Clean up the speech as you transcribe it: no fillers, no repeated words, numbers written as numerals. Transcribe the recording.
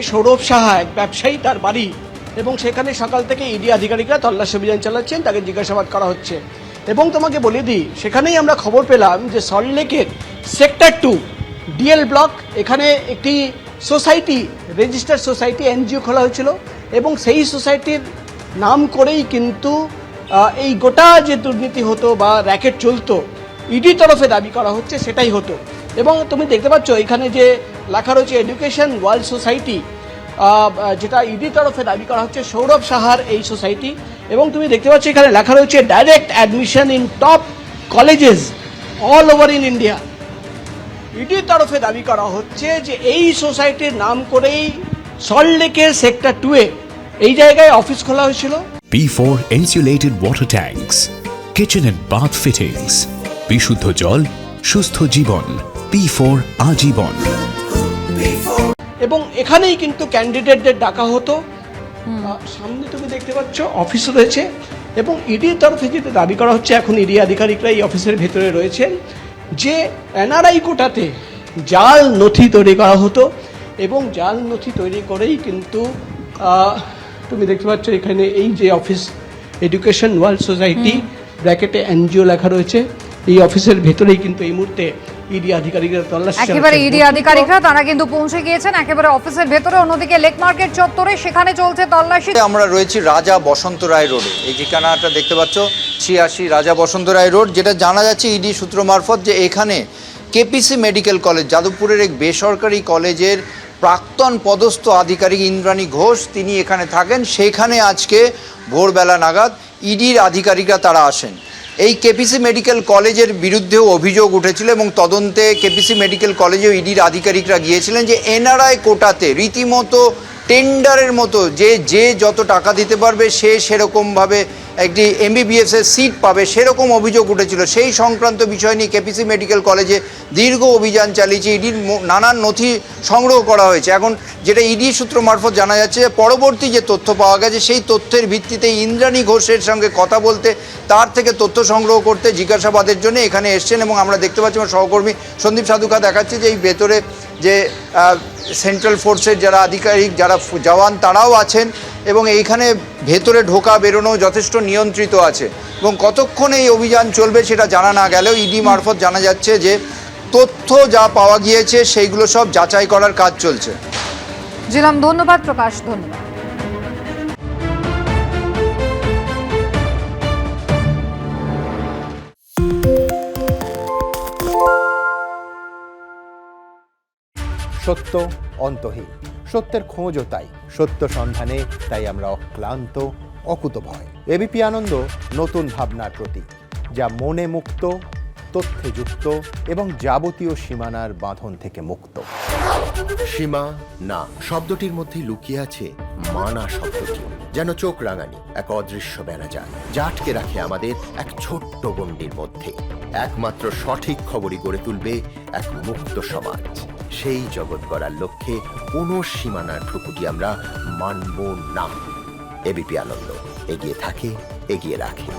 সৌরভ সাহা এক ব্যবসায়ী, তার বাড়ি, এবং সেখানে সকাল থেকে ইডি আধিকারিকরা তল্লাশি অভিযান চালাচ্ছেন, তাকে জিজ্ঞাসাবাদ করা হচ্ছে। এবং তোমাকে বলে দিই, সেখানেই আমরা খবর পেলাম যে সল্টলেকের সেক্টর 2 ডিএল ব্লক, এখানে একটি সোসাইটি, রেজিস্টার্ড সোসাইটি এনজিও খোলা হয়েছিল, এবং সেই সোসাইটির নাম করেই কিন্তু এই গোটা যে দুর্নীতি হতো বা র্যাকেট চলতো, ইডি তরফে দাবি করা হচ্ছে সেটাই হতো। এবং তুমি দেখতে পাচ্ছ এখানে যে লেখা রয়েছে এডুকেশন ওয়ার্ল্ড সোসাইটি, যেটা ইডি তরফে দাবি করা হচ্ছে সৌরভ সাহার এই সোসাইটি। এবং তুমি দেখতে পাচ্ছ এখানে লেখা রয়েছে direct admission in top colleges all over in India. ইডির তরফে দাবি করা হচ্ছে যে এই সোসাইটির নাম করেই সল্টলেকের সেক্টর 2-এ এই জায়গায় অফিস খোলা হয়েছিল। P4 insulated water tanks, kitchen and bath fittings, বিশুদ্ধ জল, সুস্থ জীবন, P4 আজীবন। এবং এখানেই কিন্তু ক্যান্ডিডেটদের ডাকা হতো। সামনে তুমি দেখতে পাচ্ছ অফিস রয়েছে, এবং ইডির তরফে যেটা দাবি করা হচ্ছে, এখন ইডি আধিকারিকরা এই অফিসের ভেতরে রয়েছেন, যে এনআরআই কোটাতে জাল নথি তৈরি করা হতো, এবং জাল নথি তৈরি করেই কিন্তু তুমি দেখতে পাচ্ছ এখানে এই যে অফিস এডুকেশন ওয়ার্ল্ড সোসাইটি ব্র্যাকেটে এনজিও লেখা রয়েছে, এই অফিসের ভেতরেই কিন্তু এই মুহূর্তে ইডি আধিকারিকরা তল্লাশি একেবারে ইডি আধিকারিকরা তারা কিন্তু পৌঁছে গিয়েছেন একেবারে অফিসের ভেতরে। অন্যদিকে লেক মার্কেট চত্বরে সেখানে চলছে তল্লাশি। আমরা রয়েছি রাজা বসন্ত রায় রোডে। এই ঠিকানাটা দেখতে পাচ্ছ 86 রাজা বসন্ত রায় রোড, যেটা জানা যাচ্ছে ইডি সূত্র মারফত যে এখানে কেপিসি মেডিকেল কলেজ, যাদবপুরের এক বেসরকারি কলেজের প্রাক্তন পদস্থ আধিকারিক ইন্দ্রাণী ঘোষ তিনি এখানে থাকেন। সেখানে আজকে ভোরবেলা নাগাদ ইডির আধিকারিকরা তারা আসেন। এই কেপিসি মেডিকেল কলেজের বিরুদ্ধেও অভিযোগ উঠেছিল, এবং তদন্তে কেপিসি মেডিকেল কলেজেও ইডির আধিকারিকরা গিয়েছিলেন যে এনআরআই কোটাতে রীতিমতো টেন্ডারের মতো যে যত টাকা দিতে পারবে সে সেরকমভাবে একটি এমবিবিএসের সিট পাবে, সেরকম অভিযোগ উঠেছিল। সেই সংক্রান্ত বিষয় নিয়ে কেপিসি মেডিকেল কলেজে দীর্ঘ অভিযান চালিয়েছে, ইডির নানান নথি সংগ্রহ করা হয়েছে। এখন যেটা ইডি সূত্র মারফত জানা যাচ্ছে যে পরবর্তী যে তথ্য পাওয়া গেছে সেই তথ্যের ভিত্তিতে ইন্দ্রাণী ঘোষের সঙ্গে কথা বলতে, তার থেকে তথ্য সংগ্রহ করতে জিজ্ঞাসাবাদের জন্য এখানে এসছেন। এবং আমরা দেখতে পাচ্ছি আমার সহকর্মী সন্দীপ সাধুকা দেখাচ্ছে যে এই ভেতরে যে সেন্ট্রাল ফোর্সের যারা আধিকারিক, যারা জওয়ান, তারাও আছেন, এবং এইখানে ভেতরে ঢোকা বেরোনো যথেষ্ট নিয়ন্ত্রিত আছে। এবং কতক্ষণ এই অভিযান চলবে সেটা জানা না গেলেও ইডি মারফত জানা যাচ্ছে যে তথ্য যা পাওয়া গিয়েছে সেইগুলো সব যাচাই করার কাজ চলছে। জিলাম, ধন্যবাদ প্রকাশ, ধন্যবাদ। সত্য অন্তহীন, সত্যের খোঁজও তাই, সত্য সন্ধানে তাই আমরা অক্লান্ত, অকুতভয়। এবিপি আনন্দ নতুন ভাবনার প্রতীক, যা মনে মুক্ত, তথ্যে যুক্ত এবং যাবতীয় সীমানার বাঁধন থেকে মুক্ত। সীমা না শব্দটির মধ্যে লুকিয়ে আছে মানা শব্দটি, যেন চোখ রাঙানি এক অদৃশ্য বেড়াজাল, যা আটকে রাখে আমাদের এক ছোট্ট গণ্ডির মধ্যে। একমাত্র সঠিক খবরই গড়ে তুলবে এক মুক্ত সমাজ। সেই জগৎ গড়ার লক্ষ্যে কোনো সীমানার ঠুকুটি আমরা মানব না। এবিপি আনন্দ এগিয়ে থাকে, এগিয়ে রাখে।